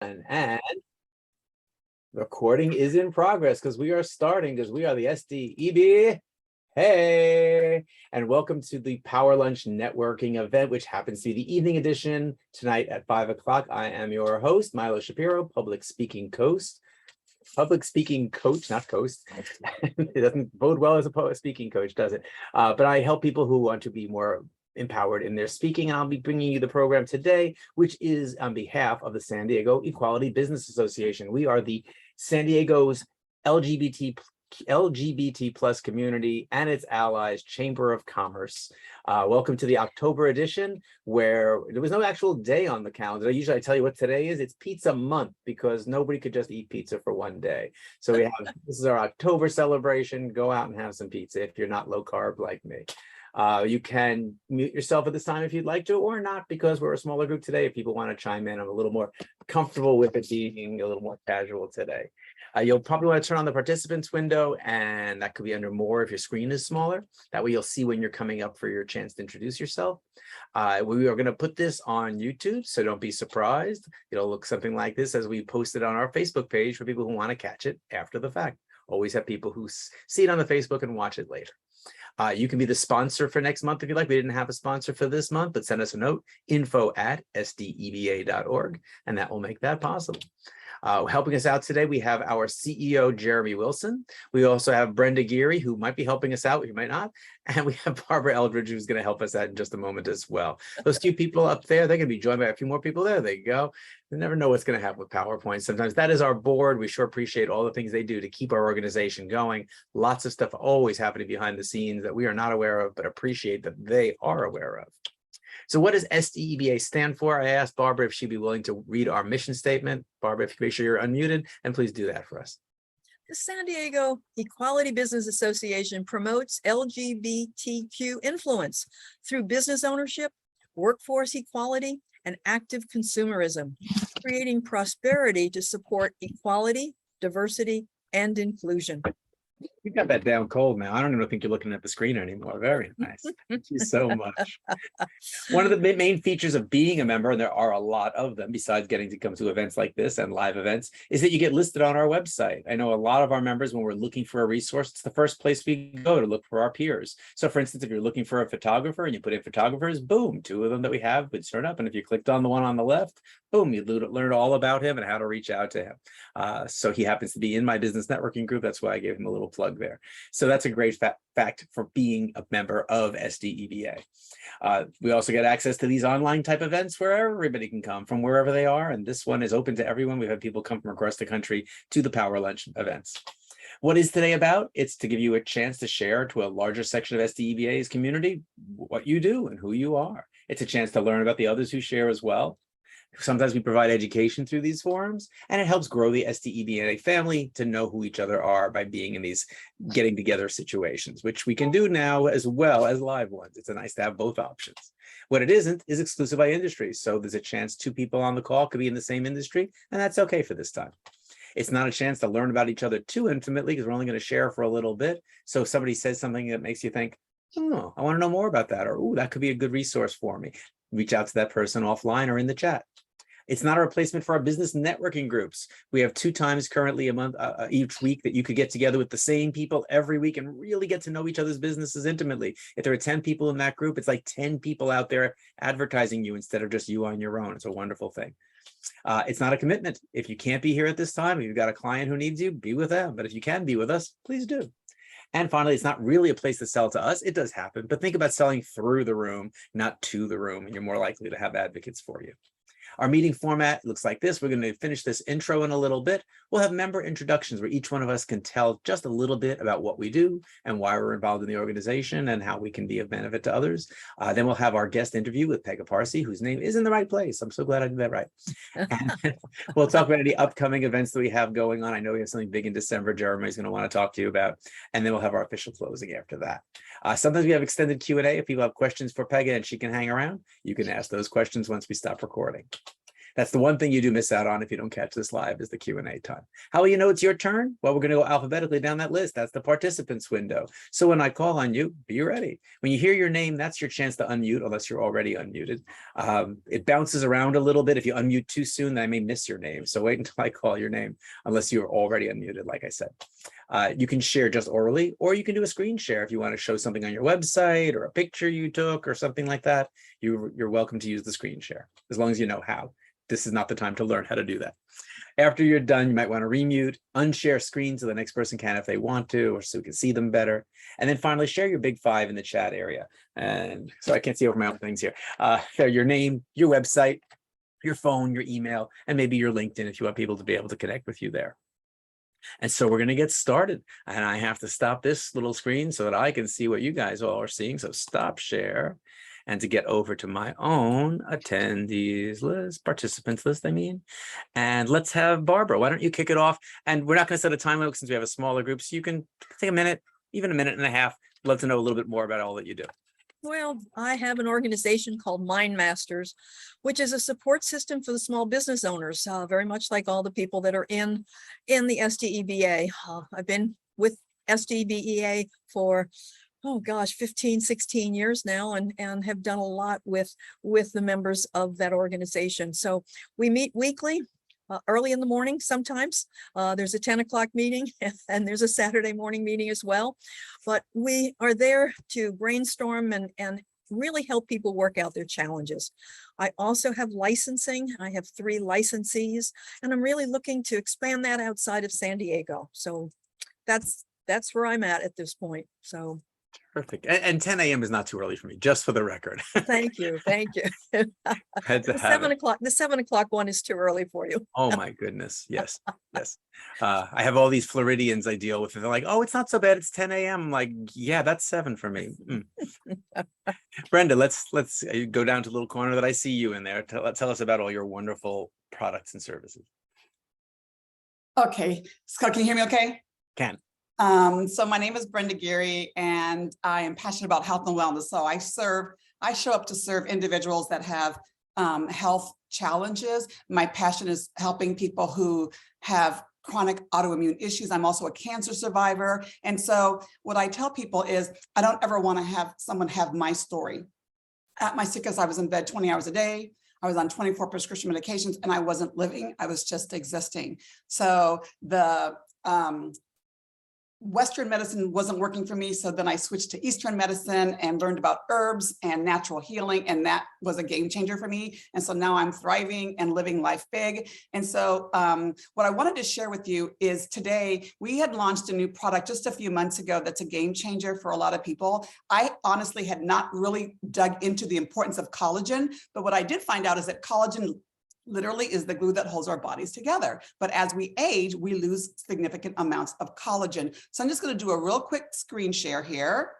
And recording is in progress because we are starting, because we are the SDEBA. Hey, and welcome to the Power Lunch Networking event, which happens to be the evening edition tonight at 5 o'clock. I am your host, Milo Shapiro, public speaking coach, not coast. It doesn't bode well as a public speaking coach, does it? But I help people who want to be more empowered in their speaking. And I'll be bringing you the program today, which is on behalf of the San Diego Equality Business Association. We are the San Diego's LGBT plus community and its allies Chamber of Commerce. Welcome to the October edition, where there was no actual day on the calendar. Usually I tell you what today is. It's pizza month, because nobody could just eat pizza for one day. So we have, this is our October celebration. Go out and have some pizza if you're not low carb like me. You can mute yourself at this time if you'd like to, or not, because we're a smaller group today. If people want to chime in, I'm a little more comfortable with it being a little more casual today. You'll probably want to turn on the participants window, and that could be under more if your screen is smaller. That way you'll see when you're coming up for your chance to introduce yourself. We are going to put this on YouTube, so don't be surprised. It'll look something like this as we post it on our Facebook page for people who want to catch it after the fact. Always have people who see it on the Facebook and watch it later. You can be the sponsor for next month if you like. We didn't have a sponsor for this month, but send us a note, info@sdeba.org, and that will make that possible. Helping us out today, we have our CEO, Jeremy Wilson. We also have Brenda Geary, who might be helping us out, who might not. And we have Barbara Eldridge, who's going to help us out in just a moment as well. Those few people up there, they're going to be joined by a few more people there. There you go. You never know what's going to happen with PowerPoint. Sometimes that is our board. We sure appreciate all the things they do to keep our organization going. Lots of stuff always happening behind the scenes that we are not aware of, but appreciate that they are aware of. So what does SDEBA stand for? I asked Barbara if she'd be willing to read our mission statement. Barbara, if you make sure you're unmuted, and please do that for us. The San Diego Equality Business Association promotes LGBTQ influence through business ownership, workforce equality, and active consumerism, creating prosperity to support equality, diversity, and inclusion. You got that down cold now. I don't even think you're looking at the screen anymore. Very nice. Thank you so much. One of the main features of being a member, and there are a lot of them besides getting to come to events like this and live events, is that you get listed on our website. I know a lot of our members, when we're looking for a resource, it's the first place we go to look for our peers. So for instance, if you're looking for a photographer and you put in photographers, boom, 2 of them that we have would turn up. And if you clicked on the one on the left, boom, you learn all about him and how to reach out to him. So he happens to be in my business networking group. That's why I gave him a little plug there. So that's a great fact for being a member of SDEBA. We also get access to these online type events where everybody can come from wherever they are. And this one is open to everyone. We've had people come from across the country to the Power Lunch events. What is today about? It's to give you a chance to share to a larger section of SDEBA's community what you do and who you are. It's a chance to learn about the others who share as well. Sometimes we provide education through these forums, and it helps grow the SDEBA family to know who each other are by being in these getting together situations, which we can do now as well as live ones. It's nice to have both options. What it isn't is exclusive by industry. So there's a chance 2 people on the call could be in the same industry, and that's okay for this time. It's not a chance to learn about each other too intimately, because we're only going to share for a little bit. So if somebody says something that makes you think, oh, I want to know more about that, or oh, that could be a good resource for me, reach out to that person offline or in the chat. It's not a replacement for our business networking groups. We have 2 times currently a month, each week, that you could get together with the same people every week and really get to know each other's businesses intimately. If there are 10 people in that group, it's like 10 people out there advertising you instead of just you on your own. It's a wonderful thing. It's not a commitment. If you can't be here at this time, if you've got a client who needs you, be with them. But if you can be with us, please do. And finally, it's not really a place to sell to us. It does happen, but think about selling through the room, not to the room, and you're more likely to have advocates for you. Our meeting format looks like this. We're going to finish this intro in a little bit. We'll have member introductions where each one of us can tell just a little bit about what we do and why we're involved in the organization and how we can be of benefit to others. Then we'll have our guest interview with Pegah Parsi, whose name is in the right place. I'm so glad I did that right. And we'll talk about any upcoming events that we have going on. I know we have something big in December Jeremy's going to want to talk to you about. And then we'll have our official closing after that. Sometimes we have extended Q&A. If people have questions for Pegah and she can hang around, you can ask those questions once we stop recording. That's the one thing you do miss out on if you don't catch this live is the Q&A time. How will you know it's your turn? Well, we're going to go alphabetically down that list. That's the participants window. So when I call on you, be ready. When you hear your name, that's your chance to unmute, unless you're already unmuted. It bounces around a little bit. If you unmute too soon, then I may miss your name. So wait until I call your name, unless you're already unmuted, like I said. You can share just orally, or you can do a screen share if you want to show something on your website or a picture you took or something like that. You're welcome to use the screen share, as long as you know how. This is not the time to learn how to do that. After you're done, you might want to remute, unshare screen so the next person can if they want to, or so we can see them better. And then finally, share your big five in the chat area. And so I can't see over my own things here. Share your name, your website, your phone, your email, and maybe your LinkedIn if you want people to be able to connect with you there. And so we're going to get started. And I have to stop this little screen so that I can see what you guys all are seeing. So stop share. And to get over to my own attendees list, participants list, I mean. And let's have Barbara. Why don't you kick it off? And we're not going to set a time limit since we have a smaller group. So you can take a minute, even a minute and a half. Love to know a little bit more about all that you do. Well, I have an organization called Mind Masters, which is a support system for the small business owners, very much like all the people that are in the SDEBA. I've been with SDEBA for, oh gosh, 15, 16 years now, and have done a lot with the members of that organization. So we meet weekly. Early in the morning, sometimes there's a 10 o'clock meeting and there's a Saturday morning meeting as well. But we are there to brainstorm and really help people work out their challenges. I also have licensing. I have 3 licensees, and I'm really looking to expand that outside of San Diego. So that's where I'm at this point. So. Perfect. And 10 a.m. is not too early for me, just for the record. Thank you. Thank you. The 7 o'clock one is too early for you. Oh my goodness. Yes. Yes. I have all these Floridians I deal with. And they're like, oh, it's not so bad. It's 10 a.m. I'm like, yeah, that's 7 for me. Brenda, let's go down to the little corner that I see you in there. Tell us about all your wonderful products and services. Okay. Scott, can you hear me okay? Can. So my name is Brenda Geary, and I am passionate about health and wellness. So I show up to serve individuals that have health challenges. My passion is helping people who have chronic autoimmune issues. I'm also a cancer survivor. And so what I tell people is I don't ever want to have someone have my story. At my sickest, I was in bed 20 hours a day. I was on 24 prescription medications, and I wasn't living. I was just existing. So the Western medicine wasn't working for me. So then I switched to Eastern medicine and learned about herbs and natural healing. And that was a game changer for me. And so now I'm thriving and living life big. And so what I wanted to share with you is today we had launched a new product just a few months ago that's a game changer for a lot of people. I honestly had not really dug into the importance of collagen, but what I did find out is that collagen literally is the glue that holds our bodies together. But as we age, we lose significant amounts of collagen. So I'm just going to do a real quick screen share here,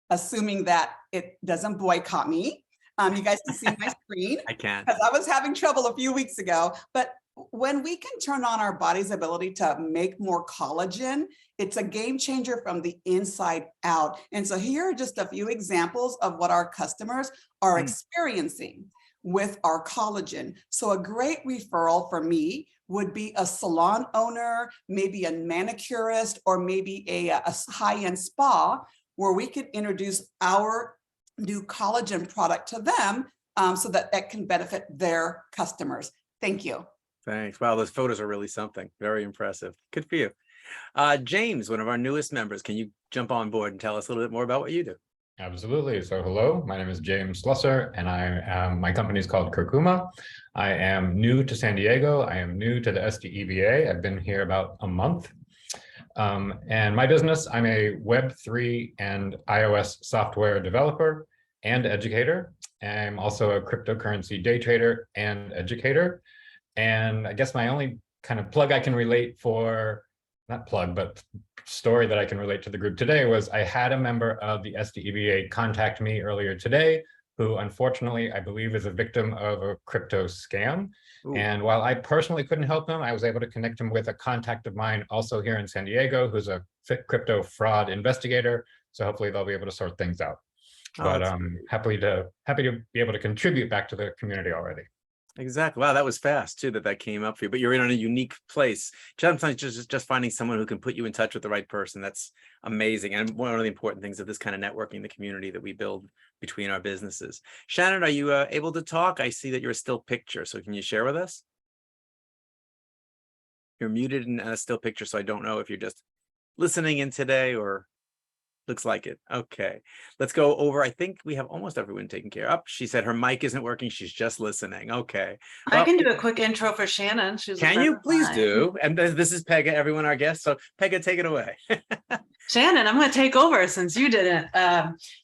assuming that it doesn't boycott me. You guys can see my screen. I can. Because I was having trouble a few weeks ago. But when we can turn on our body's ability to make more collagen, it's a game changer from the inside out. And so here are just a few examples of what our customers are experiencing with our collagen. So a great referral for me would be a salon owner, maybe a manicurist, or maybe a high-end spa, where we could introduce our new collagen product to them so that that can benefit their customers. Thank you. Thanks. Wow, those photos are really something. Very impressive. Good for you. James, one of our newest members, can you jump on board and tell us a little bit more about what you do? Absolutely. So hello, my name is James Slusser, and my company is called Kurkuma. I am new to San Diego. I am new to the SDEBA. I've been here about a month. And my business, I'm a Web3 and iOS software developer and educator. I'm also a cryptocurrency day trader and educator. And I guess my only kind of plug I can relate for, not plug, but story that I can relate to the group today was I had a member of the SDEBA contact me earlier today, who unfortunately I believe is a victim of a crypto scam. Ooh. And while I personally couldn't help him, I was able to connect him with a contact of mine also here in San Diego, who's a crypto fraud investigator. So hopefully they'll be able to sort things out. But happy to be able to contribute back to the community already. Exactly. Wow, that was fast too, that came up for you, but you're in a unique place. Sometimes just finding someone who can put you in touch with the right person. That's amazing. And one of the important things of this kind of networking, the community that we build between our businesses. Shannon, are you able to talk? I see that you're a still picture. So can you share with us? You're muted in a still picture. So I don't know if you're just listening in today or looks like it. Okay, let's go over. I think we have almost everyone taken care of. She said her mic isn't working. She's just listening. Okay. I Well, can do a quick intro for Shannon. She's a can friend you of please mine. do? And this is Pega, everyone, our guest. So Pega, take it away. Shannon, I'm going to take over since you didn't.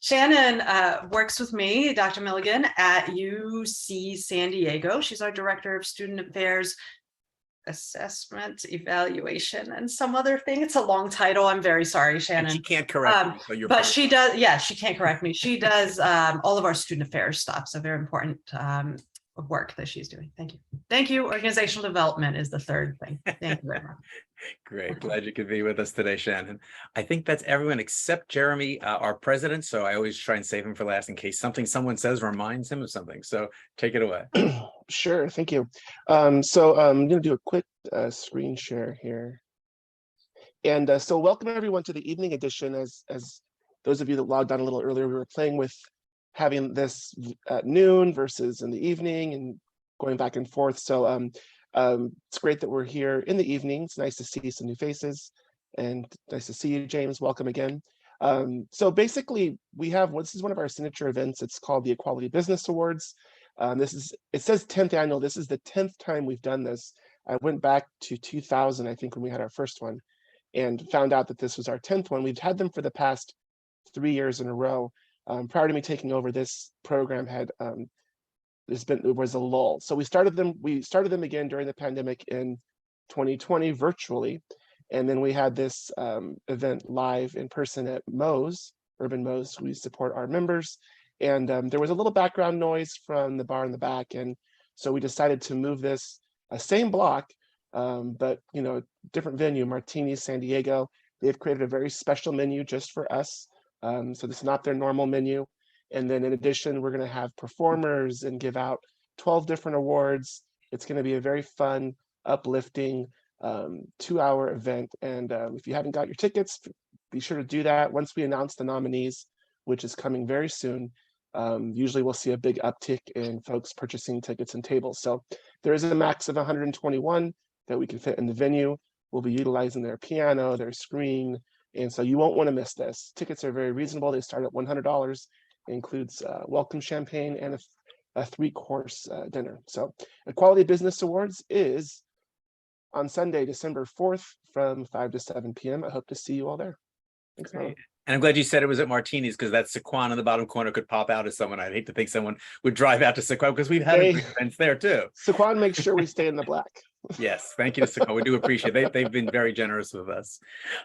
Shannon works with me, Dr. Milligan, at UC San Diego. She's our Director of Student Affairs, Assessment, Evaluation, and some other thing. It's a long title. I'm very sorry, Shannon. And she can't correct me, so you're But fine. she does, yeah, she can't correct me. She does all of our student affairs stuff. So very important work that she's doing. Thank you. Thank you. Organizational development is the third thing. Thank you very much. Great. Glad you could be with us today, Shannon. I think that's everyone except Jeremy, our president. So I always try and save him for last in case someone says reminds him of something. So take it away. Sure, thank you. So I'm going to do a quick screen share here. And so welcome everyone to the evening edition. As those of you that logged on a little earlier, we were playing with having this at noon versus in the evening and going back and forth. So it's great that we're here in the evening. It's nice to see some new faces and nice to see you, James. Welcome again. So basically this is one of our signature events. It's called the Equality Business Awards. It says 10th annual. This is the 10th time we've done this. I went back to 2000, I think, when we had our first one, and found out that this was our 10th one. We've had them for the past 3 years in a row. Prior to me taking over, this program had it was a lull. So we started them again during the pandemic in 2020 virtually, and then we had this event live in person at Moe's, Urban Moe's. We support our members. And there was a little background noise from the bar in the back. And so we decided to move this same block, but different venue, Martini's San Diego. They've created a very special menu just for us. So this is not their normal menu. And then in addition, we're going to have performers and give out 12 different awards. It's going to be a very fun, uplifting 2-hour event. And if you haven't got your tickets, be sure to do that. Once we announce the nominees, which is coming very soon, usually we'll see a big uptick in folks purchasing tickets and tables. So there is a max of 121 that we can fit in the venue. We'll be utilizing their piano, their screen, and so you won't want to miss this. Tickets are very reasonable. They start at $100. It includes welcome champagne and a 3-course dinner. So Equality Business Awards is on Sunday, December 4th from 5 to 7 p.m. I hope to see you all there. Thanks, Milo. And I'm glad you said it was at Martini's, because that Sequan in the bottom corner could pop out as someone. I'd hate to think someone would drive out to Sequan, because we've had events there too. Sequan makes sure we stay in the black. Yes, thank you to Sequan. We do appreciate it. They've been very generous with us.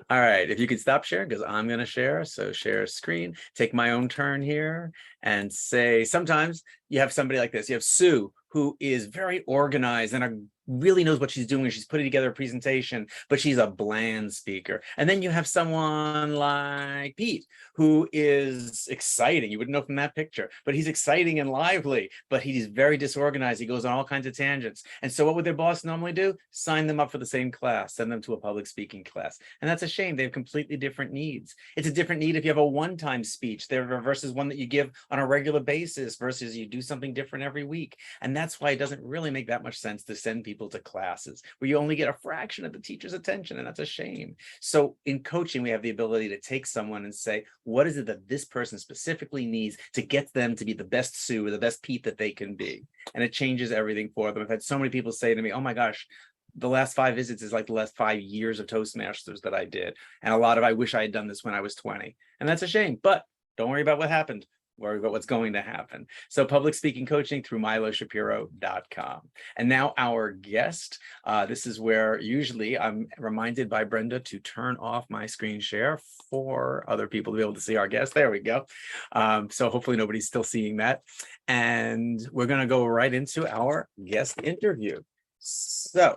All right, if you could stop sharing, because I'm going to share. So share screen, take my own turn here and say, sometimes you have somebody like this. You have Sue, who is very organized and really knows what she's doing. She's putting together a presentation, but she's a bland speaker. And then you have someone like Pete, who is exciting. You wouldn't know from that picture, but he's exciting and lively, but he's very disorganized. He goes on all kinds of tangents. And so what would their boss normally do? Sign them up for the same class, send them to a public speaking class. And that's a shame. They have completely different needs. It's a different need if you have a one-time speech there versus one that you give on a regular basis versus you do something different every week. And that's why it doesn't really make that much sense to send people to classes where you only get a fraction of the teacher's attention, and that's a shame. So in coaching, we have the ability to take someone and say, what is it that this person specifically needs to get them to be the best Sue or the best Pete that they can be? And it changes everything for them. I've had so many people say to me, oh my gosh, the last 5 visits is like the last 5 years of Toastmasters that I did. And a lot of, I wish I had done this when I was 20. And that's a shame, but don't worry about what happened. Worry about what's going to happen. So public speaking coaching through miloshapiro.com. And now our guest, this is where usually I'm reminded by Brenda to turn off my screen share for other people to be able to see our guest. There we go. So hopefully nobody's still seeing that. And we're going to go right into our guest interview. So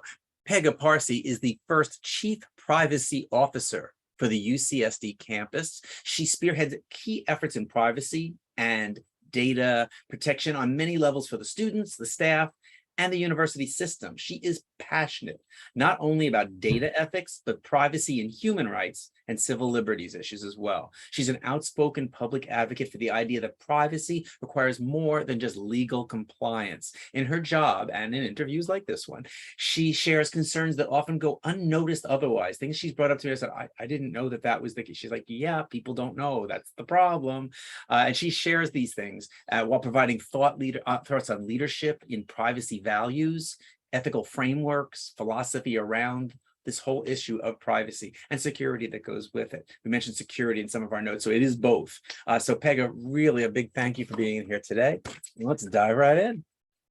Pegah Parsi is the first Chief Privacy Officer for the UCSD campus. She spearheads key efforts in privacy and data protection on many levels for the students, the staff, and the university system. She is passionate, not only about data ethics, but privacy and human rights and civil liberties issues as well. She's an outspoken public advocate for the idea that privacy requires more than just legal compliance. In her job and in interviews like this one, she shares concerns that often go unnoticed otherwise. Things she's brought up to me, I said, I didn't know that that was the case. She's like, yeah, people don't know. That's the problem. And she shares these things while providing thoughts on leadership in privacy values, ethical frameworks, philosophy around this whole issue of privacy and security that goes with it. We mentioned security in some of our notes, so it is both. So Pega, really a big thank you for being here today. Let's dive right in.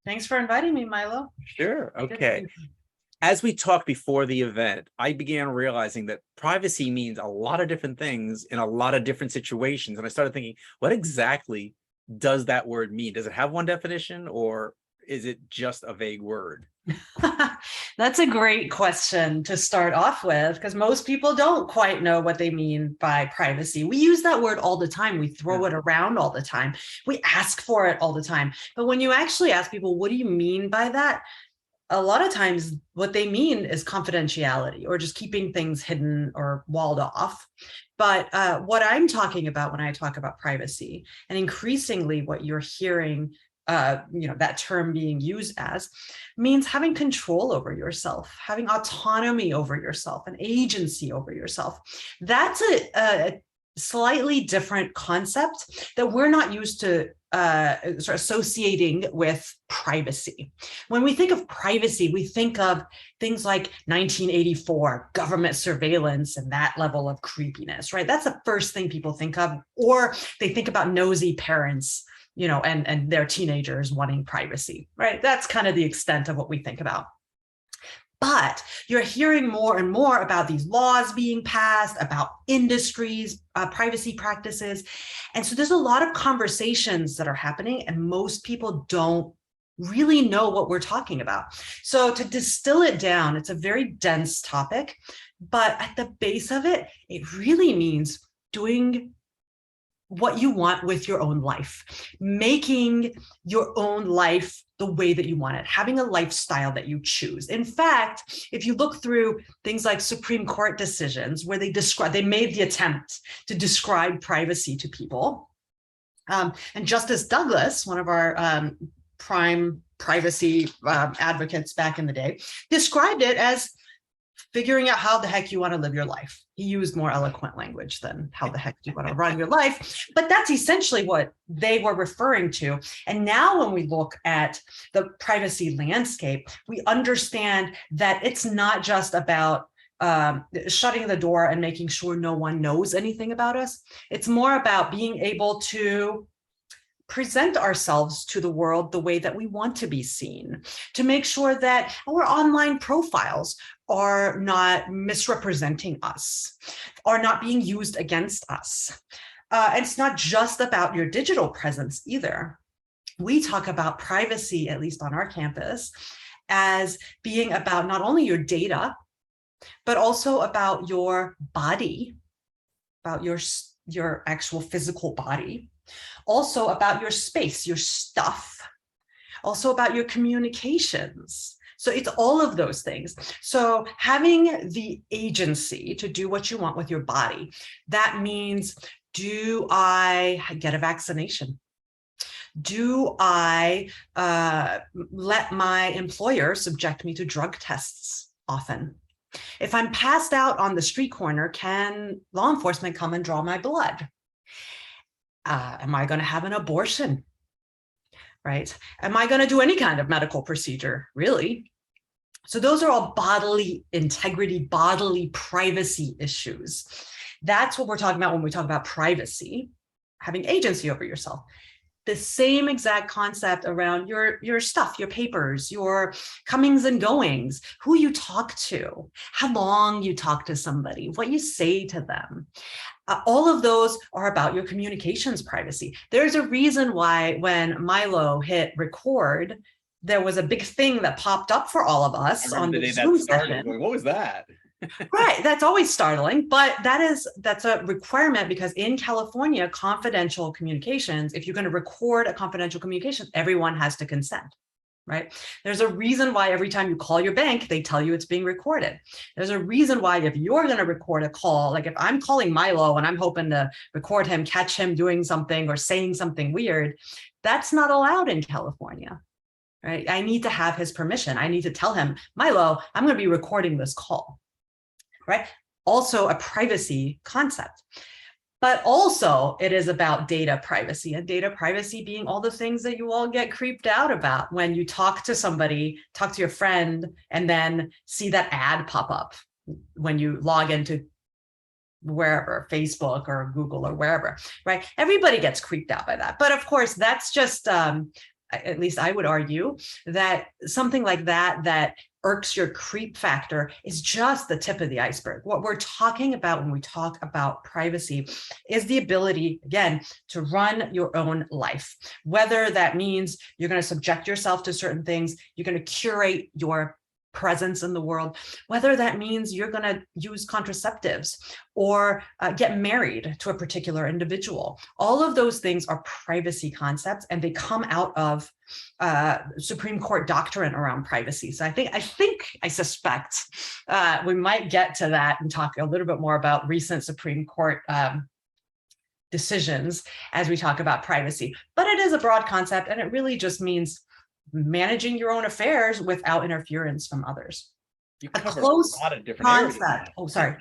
Thanks for inviting me, Milo. Sure, okay. As we talked before the event, I began realizing that privacy means a lot of different things in a lot of different situations. And I started thinking, what exactly does that word mean? Does it have one definition, or is it just a vague word? That's a great question to start off with, because most people don't quite know what they mean by privacy. We use that word all the time. We throw it around all the time. We ask for it all the time. But when you actually ask people, what do you mean by that? A lot of times what they mean is confidentiality or just keeping things hidden or walled off. But what I'm talking about when I talk about privacy, and increasingly what you're hearing that term being used as, means having control over yourself, having autonomy over yourself, an agency over yourself. That's a slightly different concept that we're not used to sort of associating with privacy. When we think of privacy, we think of things like 1984, government surveillance and that level of creepiness, right? That's the first thing people think of, or they think about nosy parents, and their teenagers wanting privacy, right? That's kind of the extent of what we think about. But you're hearing more and more about these laws being passed, about industries, privacy practices. And so there's a lot of conversations that are happening, and most people don't really know what we're talking about. So to distill it down, it's a very dense topic, but at the base of it, it really means doing what you want with your own life, making your own life the way that you want it, having a lifestyle that you choose. In fact, if you look through things like Supreme Court decisions where they made the attempt to describe privacy to people, and Justice Douglas, one of our prime privacy advocates back in the day, described it as figuring out how the heck you want to live your life. He used more eloquent language than how the heck you want to run your life, but that's essentially what they were referring to. And now when we look at the privacy landscape, we understand that it's not just about shutting the door and making sure no one knows anything about us. It's more about being able to present ourselves to the world the way that we want to be seen, to make sure that our online profiles are not misrepresenting us, are not being used against us. And it's not just about your digital presence either. We talk about privacy, at least on our campus, as being about not only your data, but also about your body, about your actual physical body, also about your space, your stuff, also about your communications. So it's all of those things. So having the agency to do what you want with your body, that means, do I get a vaccination? Do I let my employer subject me to drug tests often? If I'm passed out on the street corner, can law enforcement come and draw my blood? Am I going to have an abortion? Right? Am I going to do any kind of medical procedure? Really? So those are all bodily integrity, bodily privacy issues. That's what we're talking about when we talk about privacy, having agency over yourself. The same exact concept around your stuff, your papers, your comings and goings, who you talk to, how long you talk to somebody, what you say to them. All of those are about your communications privacy. There's a reason why when Milo hit record, there was a big thing that popped up for all of us on the Zoom session. What was that? Right, that's always startling, but that's a requirement because in California, confidential communications, if you're going to record a confidential communication, everyone has to consent. right? There's a reason why every time you call your bank, they tell you it's being recorded. There's a reason why if you're going to record a call, like if I'm calling Milo and I'm hoping to record him, catch him doing something or saying something weird, that's not allowed in California, right? I need to have his permission. I need to tell him, Milo, I'm going to be recording this call, right? Also a privacy concept. But also it is about data privacy, and data privacy being all the things that you all get creeped out about when you talk to somebody, talk to your friend, and then see that ad pop up when you log into wherever, Facebook or Google or wherever, right? Everybody gets creeped out by that. But of course, that's just, at least I would argue that something like that, that irks your creep factor is just the tip of the iceberg. What we're talking about when we talk about privacy is the ability, again, to run your own life. Whether that means you're going to subject yourself to certain things, you're going to curate your presence in the world, whether that means you're going to use contraceptives or get married to a particular individual. All of those things are privacy concepts, and they come out of Supreme Court doctrine around privacy. So I suspect we might get to that and talk a little bit more about recent Supreme Court decisions as we talk about privacy. But it is a broad concept, and it really just means managing your own affairs without interference from others. You covered a lot of different areas. Oh, sorry.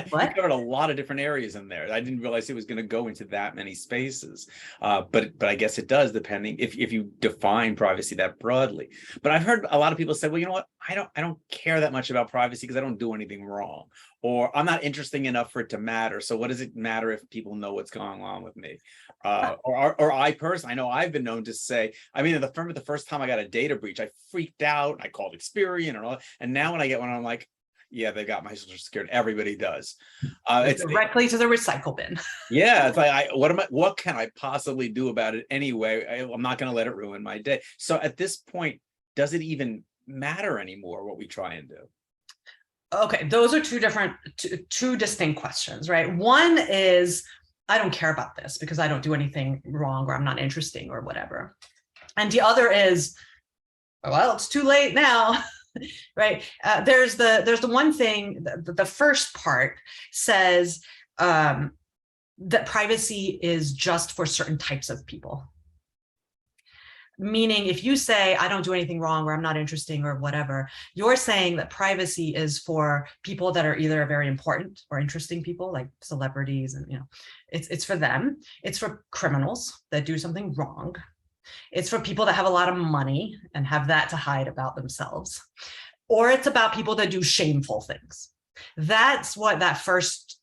What? You covered a lot of different areas in there. I didn't realize it was going to go into that many spaces. But I guess it does, depending if you define privacy that broadly. But I've heard a lot of people say, well, you know what? I don't care that much about privacy because I don't do anything wrong, or I'm not interesting enough for it to matter. So what does it matter if people know what's going on with me? Or I personally, I know I've been known to say, I mean, the first time I got a data breach, I freaked out. I called Experian and all. And now when I get one, I'm like, yeah, they got my social security. Everybody does. It's directly to the recycle bin. Yeah, it's like, what can I possibly do about it anyway? I'm not going to let it ruin my day. So at this point, does it even matter anymore what we try and do? Okay, those are two distinct questions, right? One is, I don't care about this because I don't do anything wrong, or I'm not interesting or whatever. And the other is, well, it's too late now. Right. There's the one thing, the first part says that privacy is just for certain types of people. Meaning if you say, I don't do anything wrong, or I'm not interesting or whatever, you're saying that privacy is for people that are either very important or interesting people, like celebrities, and it's for them. It's for criminals that do something wrong. It's for people that have a lot of money and have that to hide about themselves. Or it's about people that do shameful things. That's what that first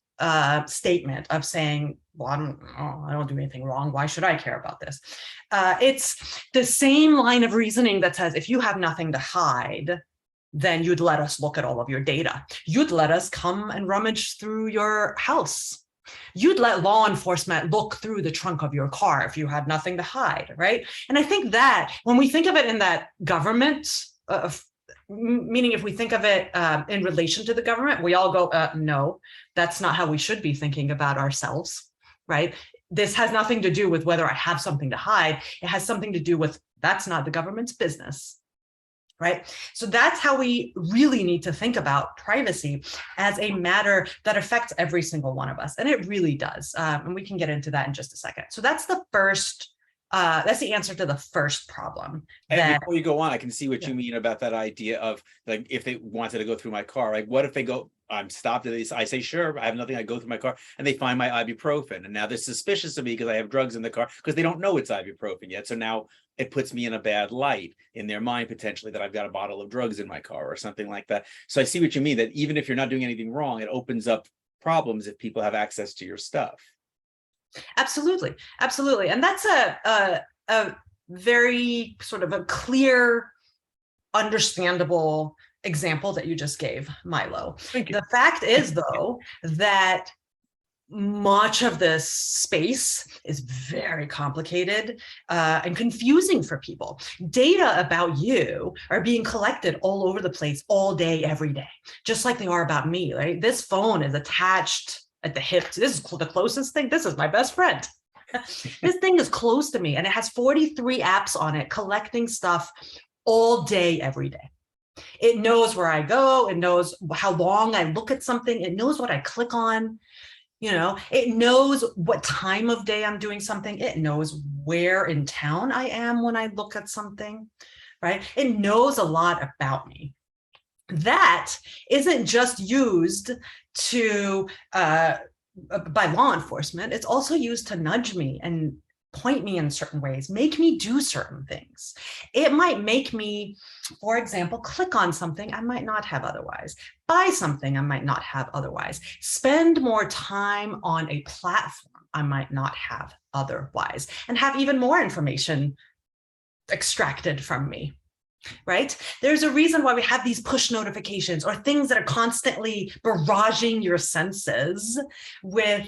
statement of saying, well, I don't do anything wrong. Why should I care about this? It's the same line of reasoning that says, if you have nothing to hide, then you'd let us look at all of your data. You'd let us come and rummage through your house. You'd let law enforcement look through the trunk of your car if you had nothing to hide, right? And I think that when we think of it in that government, meaning if we think of it in relation to the government, we all go, no, that's not how we should be thinking about ourselves, right? This has nothing to do with whether I have something to hide. It has something to do with, that's not the government's business. Right. So that's how we really need to think about privacy as a matter that affects every single one of us. And it really does. And we can get into that in just a second. So that's the first, that's the answer to the first problem. And before you go on, I can see what you mean about that idea of, like, if they wanted to go through my car, like, what if they go, I'm stopped at this, I say, sure, I have nothing, I go through my car, and they find my ibuprofen. And now they're suspicious of me because I have drugs in the car, because they don't know it's ibuprofen yet. So now it puts me in a bad light in their mind, potentially, that I've got a bottle of drugs in my car or something like that. So I see what you mean, that even if you're not doing anything wrong, it opens up problems if people have access to your stuff. Absolutely. Absolutely. And that's a very sort of a clear, understandable example that you just gave, Milo. Thank you. The fact is, though, that much of this space is very complicated and confusing for people. Data about you are being collected all over the place, all day, every day, just like they are about me, right? This phone is attached at the hip. This is the closest thing. This is my best friend. This thing is close to me, and it has 43 apps on it collecting stuff all day, every day. It knows where I go. It knows how long I look at something. It knows what I click on. You know, it knows what time of day I'm doing something. It knows where in town I am when I look at something, right? It knows a lot about me. That isn't just used to by law enforcement. It's also used to nudge me and point me in certain ways, make me do certain things. It might make me, for example, click on something I might not have otherwise, buy something I might not have otherwise, spend more time on a platform I might not have otherwise, and have even more information extracted from me. Right? There's a reason why we have these push notifications or things that are constantly barraging your senses with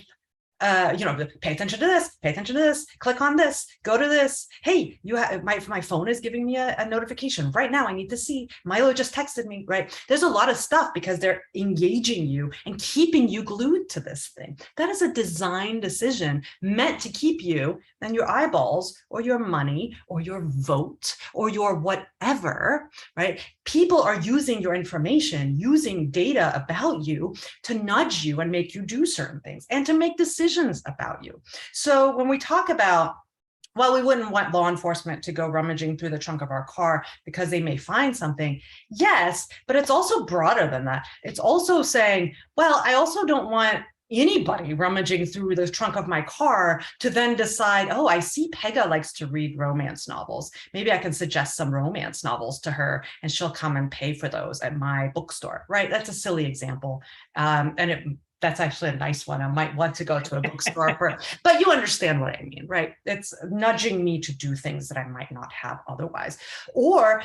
you know, pay attention to this, pay attention to this, click on this, go to this. Hey, you have my phone is giving me a notification right now. I need to see. Milo just texted me, right? There's a lot of stuff because they're engaging you and keeping you glued to this thing. That is a design decision meant to keep you and your eyeballs or your money or your vote or your whatever, right? People are using your information, using data about you to nudge you and make you do certain things and to make decisions about you. So when we talk about, well, we wouldn't want law enforcement to go rummaging through the trunk of our car because they may find something. Yes, but it's also broader than that. It's also saying, well, I also don't want anybody rummaging through the trunk of my car to then decide, oh, I see Pega likes to read romance novels. Maybe I can suggest some romance novels to her and she'll come and pay for those at my bookstore, right? That's a silly example. That's actually a nice one. I might want to go to a bookstore for, but you understand what I mean, right? It's nudging me to do things that I might not have otherwise, or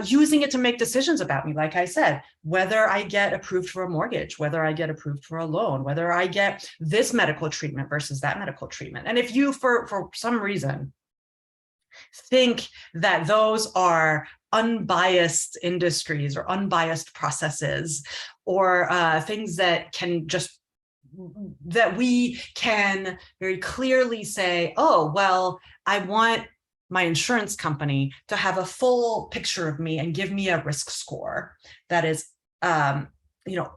using it to make decisions about me. Like I said, whether I get approved for a mortgage, whether I get approved for a loan, whether I get this medical treatment versus that medical treatment. And if you, for some reason, think that those are unbiased industries or unbiased processes or things that can just, that we can very clearly say, oh, well, I want my insurance company to have a full picture of me and give me a risk score that is, you know,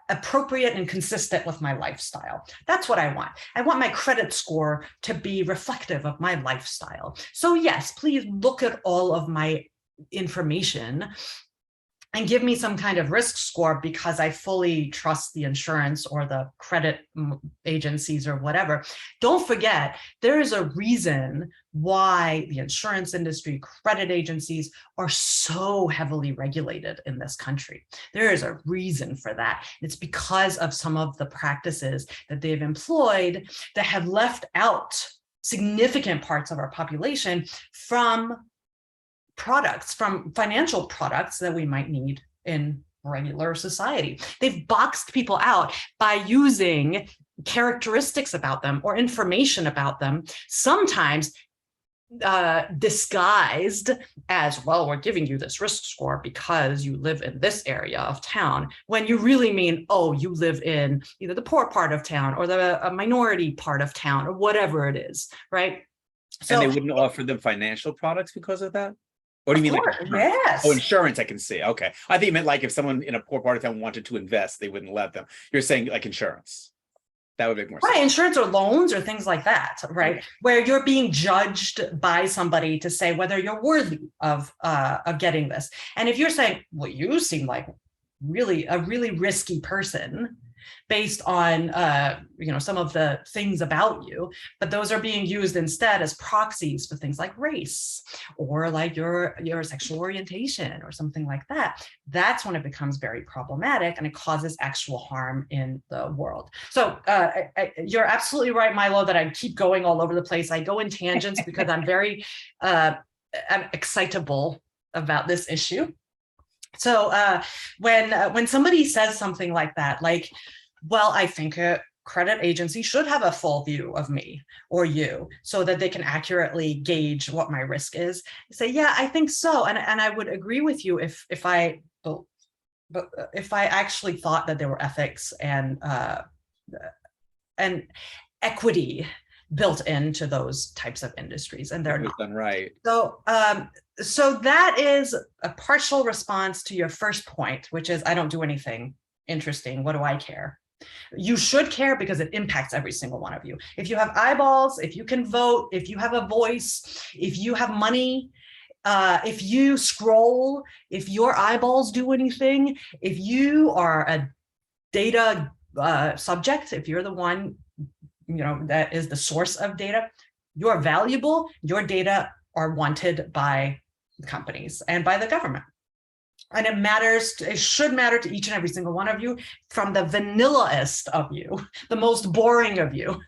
appropriate and consistent with my lifestyle. That's what I want. I want my credit score to be reflective of my lifestyle. So yes, please look at all of my information and give me some kind of risk score because I fully trust the insurance or the credit agencies or whatever. Don't forget, there is a reason why the insurance industry, credit agencies are so heavily regulated in this country. There is a reason for that. It's because of some of the practices that they've employed that have left out significant parts of our population from products, from financial products that we might need in regular society. They've boxed people out by using characteristics about them or information about them, sometimes disguised as, well, we're giving you this risk score because you live in this area of town, when you really mean, oh, you live in either the poor part of town or the minority part of town or whatever it is, right? So, and they wouldn't offer them financial products because of that? Or do you mean like insurance? Yes. Oh, insurance, I can see. Okay. I think you meant like if someone in a poor part of town wanted to invest, they wouldn't let them. You're saying like insurance. That would make more sense. Right, insurance or loans or things like that, right? Okay. Where you're being judged by somebody to say whether you're worthy of getting this. And if you're saying, well, you seem like a really risky person based on you know, some of the things about you, but those are being used instead as proxies for things like race or like your sexual orientation or something like that. That's when it becomes very problematic and it causes actual harm in the world. So you're absolutely right, Milo, that I keep going all over the place. I go in tangents because I'm very I'm excitable about this issue. So when somebody says something like that, like, well, I think a credit agency should have a full view of me or you so that they can accurately gauge what my risk is. I say, yeah, I think so. And I would agree with you if I actually thought that there were ethics and equity built into those types of industries, and they're not. Right. So So that is a partial response to your first point, which is I don't do anything interesting. What do I care? You should care because it impacts every single one of you. If you have eyeballs, if you can vote, if you have a voice, if you have money, if you scroll, if your eyeballs do anything, if you are a data subject, if you're the one, that is the source of data, you're valuable. Your data are wanted by companies and by the government. And it should matter to each and every single one of you, from the vanilla-est of you, the most boring of you,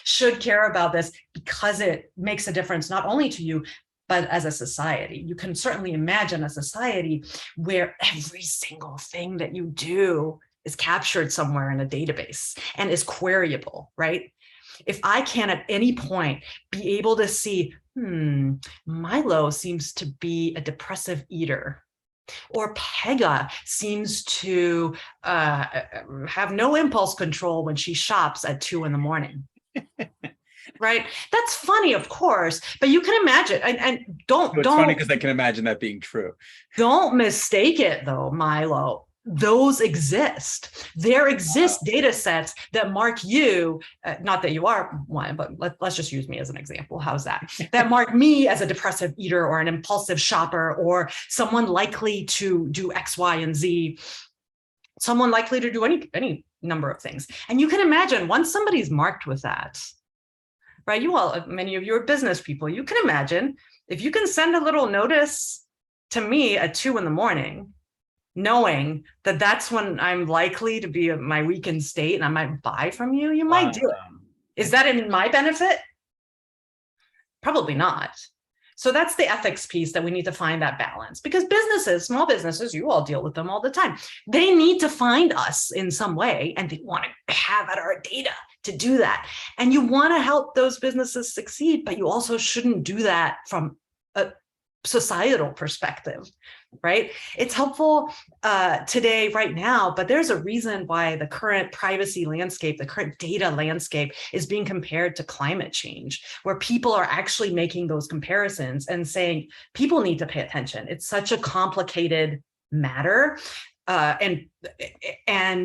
should care about this because it makes a difference not only to you, but as a society. You can certainly imagine a society where every single thing that you do is captured somewhere in a database and is queryable, right? If I can at any point be able to see, Milo seems to be a depressive eater, or Pega seems to have no impulse control when she shops at 2 a.m. Right? That's funny, of course, but you can imagine, and don't. It's funny because I can imagine that being true. Don't mistake it, though, Milo. Those exist. There exist data sets that mark you, not that you are one, but let's just use me as an example. How's that? That mark me as a depressive eater or an impulsive shopper or someone likely to do X, Y, and Z, someone likely to do any number of things. And you can imagine once somebody's marked with that, right? Many of you are business people. You can imagine if you can send a little notice to me at 2 a.m, knowing that that's when I'm likely to be in my weakened state and I might buy from you, you might do it. Is that in my benefit? Probably not. So that's the ethics piece that we need to find that balance, because businesses, small businesses, you all deal with them all the time. They need to find us in some way and they want to have at our data to do that. And you want to help those businesses succeed, but you also shouldn't do that from a societal perspective, right? It's helpful today, right now, but there's a reason why the current privacy landscape, the current data landscape is being compared to climate change, where people are actually making those comparisons and saying people need to pay attention. It's such a complicated matter. And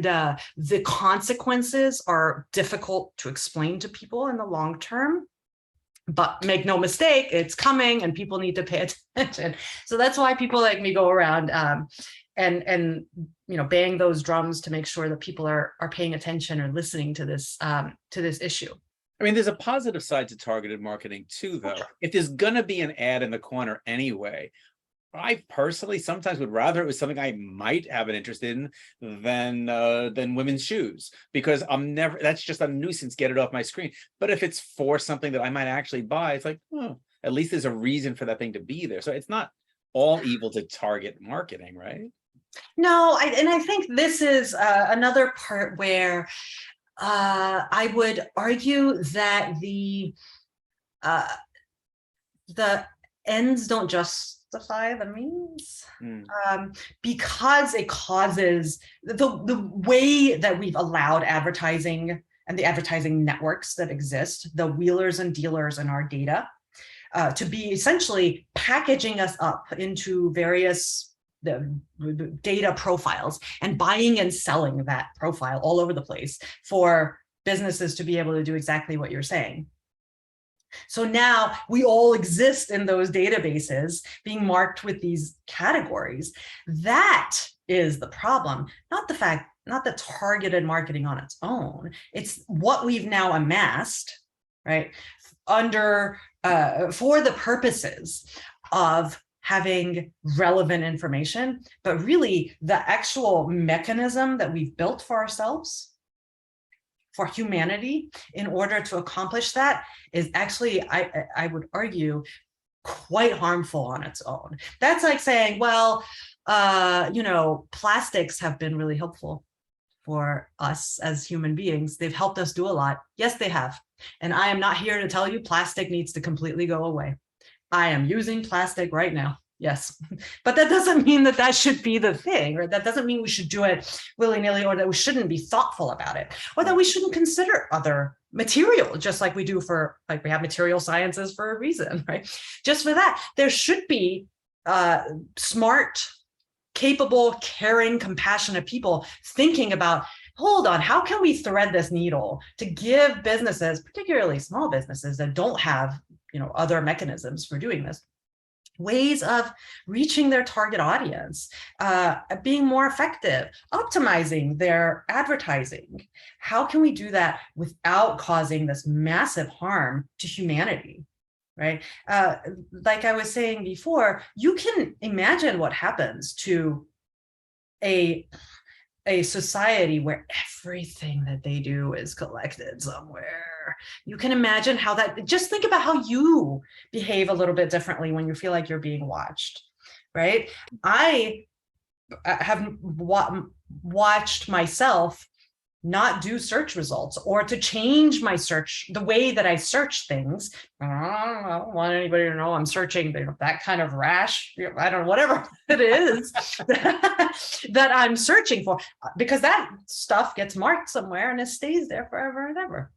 the consequences are difficult to explain to people in the long term. But make no mistake, it's coming and people need to pay attention. So that's why people like me go around and bang those drums to make sure that people are paying attention or listening to this issue. I mean, there's a positive side to targeted marketing too, though. If there's gonna be an ad in the corner anyway, I personally sometimes would rather it was something I might have an interest in than women's shoes, because that's just a nuisance, get it off my screen. But if it's for something that I might actually buy, it's like, oh, at least there's a reason for that thing to be there. So it's not all evil to target marketing, right? No, I think this is another part where I would argue that the ends don't justify the means, because it causes the way that we've allowed advertising and the advertising networks that exist, the wheelers and dealers in our data, to be essentially packaging us up into various data profiles and buying and selling that profile all over the place for businesses to be able to do exactly what you're saying. So now we all exist in those databases being marked with these categories. That is the problem, not the targeted marketing on its own. It's what we've now amassed, right, under for the purposes of having relevant information, but really the actual mechanism that we've built for ourselves, for humanity, in order to accomplish that is actually, I would argue, quite harmful on its own. That's like saying, well, plastics have been really helpful for us as human beings. They've helped us do a lot. Yes, they have. And I am not here to tell you plastic needs to completely go away. I am using plastic right now. Yes, but that doesn't mean that should be the thing, or that doesn't mean we should do it willy-nilly, or that we shouldn't be thoughtful about it, or that we shouldn't consider other material, just like we do we have material sciences for a reason, right? Just for that, there should be smart, capable, caring, compassionate people thinking about, hold on, how can we thread this needle to give businesses, particularly small businesses that don't have, other mechanisms for doing this, ways of reaching their target audience, being more effective, optimizing their advertising. How can we do that without causing this massive harm to humanity? Right? Like I was saying before, you can imagine what happens to a society where everything that they do is collected somewhere. You can imagine how that, just think about how you behave a little bit differently when you feel like you're being watched, right? I have watched myself not do search results, or to change my search, the way that I search things. I don't want anybody to know I'm searching that kind of rash. I don't know, whatever it is that I'm searching for, because that stuff gets marked somewhere and it stays there forever and ever.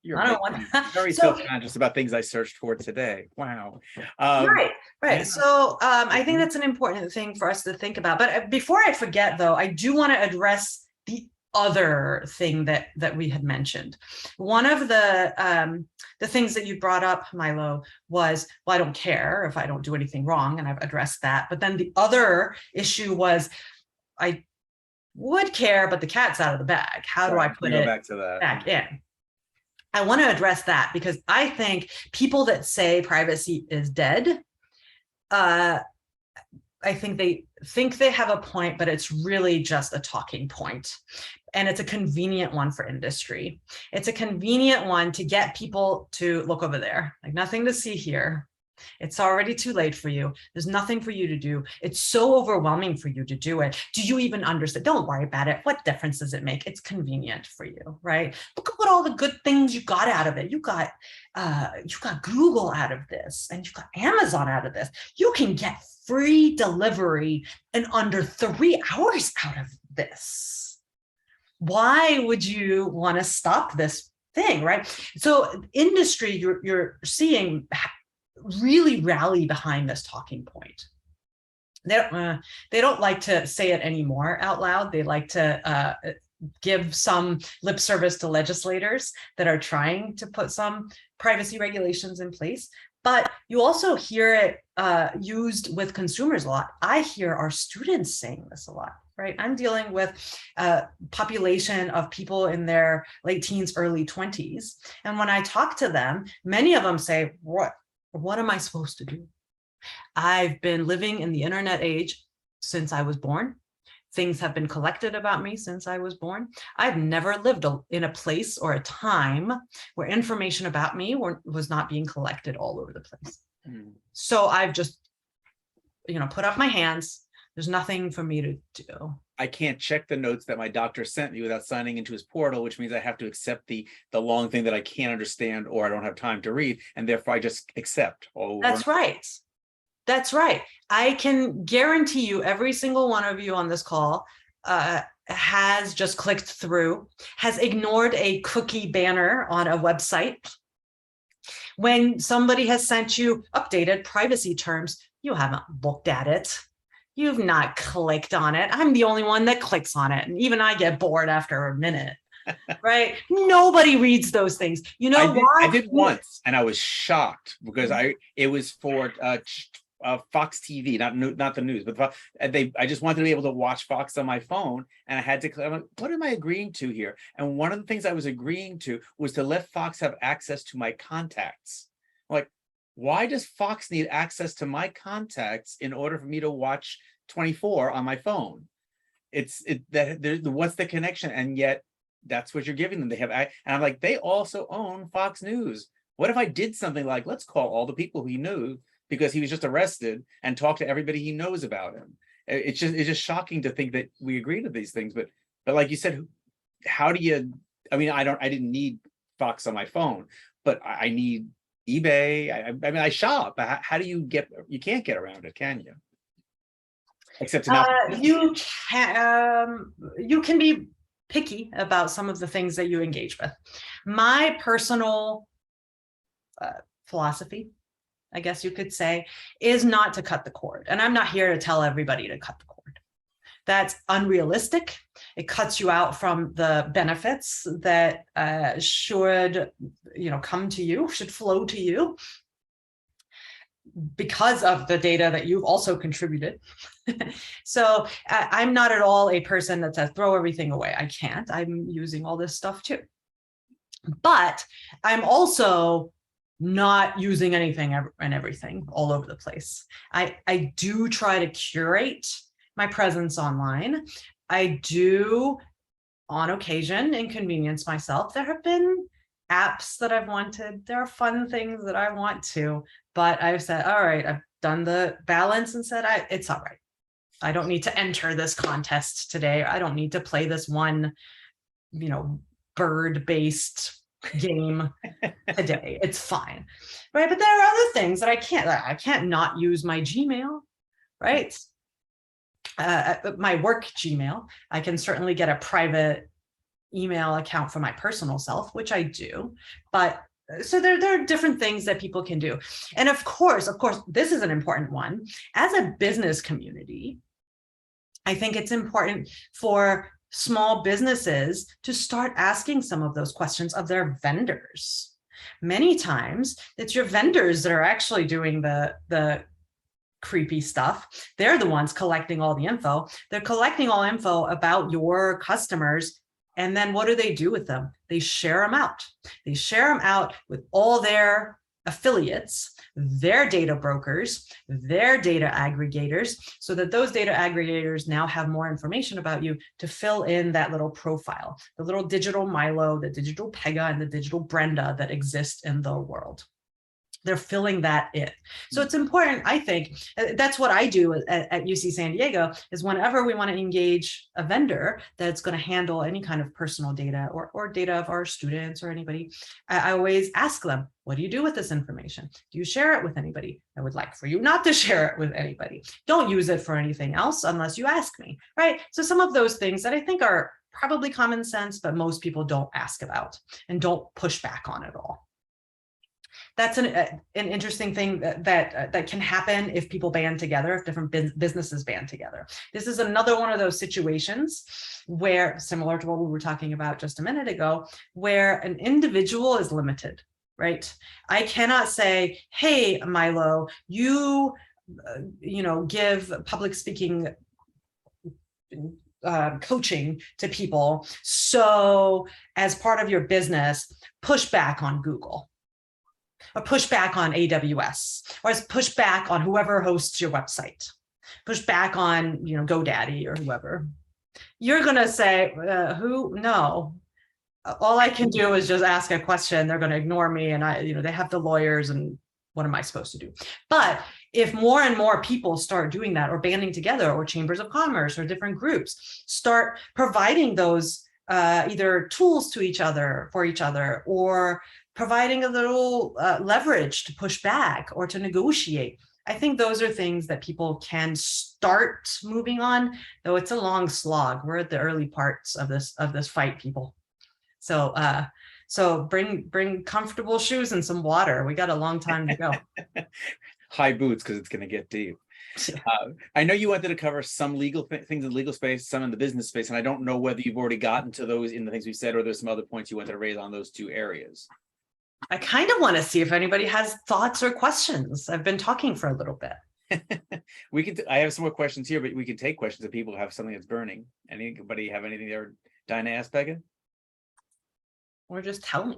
I don't want very self-conscious about things I searched for today. Wow. Right. Yeah. So I think that's an important thing for us to think about. But before I forget, though, I do want to address the other thing that we had mentioned. One of the things that you brought up, Milo, was, well, I don't care if I don't do anything wrong, and I've addressed that. But then the other issue was, I would care, but the cat's out of the bag. How do I put it back to that? Back in? I want to address that, because I think people that say privacy is dead, I think they have a point, but it's really just a talking point. And it's a convenient one for industry. It's a convenient one to get people to look over there, like, nothing to see here. It's already too late for you. There's nothing for you to do. It's so overwhelming for you to do it. Do you even understand? Don't worry about it. What difference does it make? It's convenient for you, right? Look at what all the good things you got out of it. You got Google out of this, and you got Amazon out of this. You can get free delivery in under 3 hours out of this. Why would you want to stop this thing, right? So industry, you're seeing really rally behind this talking point. They don't like to say it anymore out loud. They like to give some lip service to legislators that are trying to put some privacy regulations in place. But you also hear it used with consumers a lot. I hear our students saying this a lot, right? I'm dealing with a population of people in their late teens, early 20s. And when I talk to them, many of them say, what am I supposed to do? I've been living in the internet age since I was born. Things have been collected about me since I was born. I've never lived in a place or a time where information about me was not being collected all over the place. So I've just, put up my hands. There's nothing for me to do. I can't check the notes that my doctor sent me without signing into his portal, which means I have to accept the long thing that I can't understand or I don't have time to read, and therefore I just accept. That's right. That's right. I can guarantee you every single one of you on this call has just clicked through, has ignored a cookie banner on a website. When somebody has sent you updated privacy terms, you haven't looked at it. You've not clicked on it. I'm the only one that clicks on it. And even I get bored after a minute, right? Nobody reads those things. You know why? I did once, and I was shocked because it was for Fox TV, not the news, but I just wanted to be able to watch Fox on my phone, and I had to click. I'm like, what am I agreeing to here? And one of the things I was agreeing to was to let Fox have access to my contacts. Like, why does Fox need access to my contacts in order for me to watch 24 on my phone? What's the connection? And yet that's what you're giving them. They have, and I'm like, they also own Fox News. What if I did something like, let's call all the people he knew because he was just arrested and talk to everybody he knows about him? It's just shocking to think that we agree to these things. But like you said, how do you? I mean, I didn't need Fox on my phone, but I need eBay. I mean, I shop. How do you get? You can't get around it, can you? Except you can be picky about some of the things that you engage with. My personal philosophy I guess you could say, is not to cut the cord. And I'm not here to tell everybody to cut the cord. That's unrealistic. It cuts you out from the benefits that should, come to you, should flow to you because of the data that you've also contributed. So I'm not at all a person that says throw everything away. I can't. I'm using all this stuff too. But I'm also not using anything and everything all over the place. I do try to curate my presence online. I do, on occasion, inconvenience myself. There have been apps that I've wanted. There are fun things that I want to, but I've said, all right, I've done the balance and said, it's all right. I don't need to enter this contest today. I don't need to play this one, bird-based game today. It's fine, right? But there are other things that I can't not use my Gmail, right? My work Gmail. I can certainly get a private email account for my personal self, which I do. But so there are different things that people can do. And of course, this is an important one. As a business community, I think it's important for small businesses to start asking some of those questions of their vendors. Many times it's your vendors that are actually doing the creepy stuff. They're the ones collecting all the info. They're collecting all info about your customers. And then what do they do with them? They share them out. They share them out with all their affiliates, their data brokers, their data aggregators, so that those data aggregators now have more information about you to fill in that little profile, the little digital Milo, the digital Pega, and the digital Brenda that exist in the world. They're filling that in. So it's important, I think, that's what I do at UC San Diego, is whenever we want to engage a vendor that's going to handle any kind of personal data or data of our students or anybody, I always ask them, what do you do with this information? Do you share it with anybody? I would like for you not to share it with anybody. Don't use it for anything else unless you ask me, right? So some of those things that I think are probably common sense, but most people don't ask about and don't push back on at all. That's an interesting thing that can happen if people band together, if different businesses band together. This is another one of those situations where, similar to what we were talking about just a minute ago, where an individual is limited, right? I cannot say, hey, Milo, you give public speaking coaching to people. So as part of your business, push back on Google, or push back on AWS, or push back on whoever hosts your website, push back on, GoDaddy or whoever. You're going to say, who? No. All I can do is just ask a question. They're going to ignore me, and they have the lawyers, and what am I supposed to do? But if more and more people start doing that, or banding together, or chambers of commerce or different groups start providing those either tools to each other, for each other, or providing a little leverage to push back or to negotiate, I think those are things that people can start moving on, though it's a long slog. We're at the early parts of this fight, people. So bring comfortable shoes and some water. We got a long time to go. High boots, because it's going to get deep. I know you wanted to cover some legal things in the legal space, some in the business space, and I don't know whether you've already gotten to those in the things we said, or there's some other points you wanted to raise on those two areas. I kind of want to see if anybody has thoughts or questions. I've been talking for a little bit. I have some more questions here, but we can take questions if people have something that's burning. Anybody have anything they're dying to ask, Pegah? Or just tell me.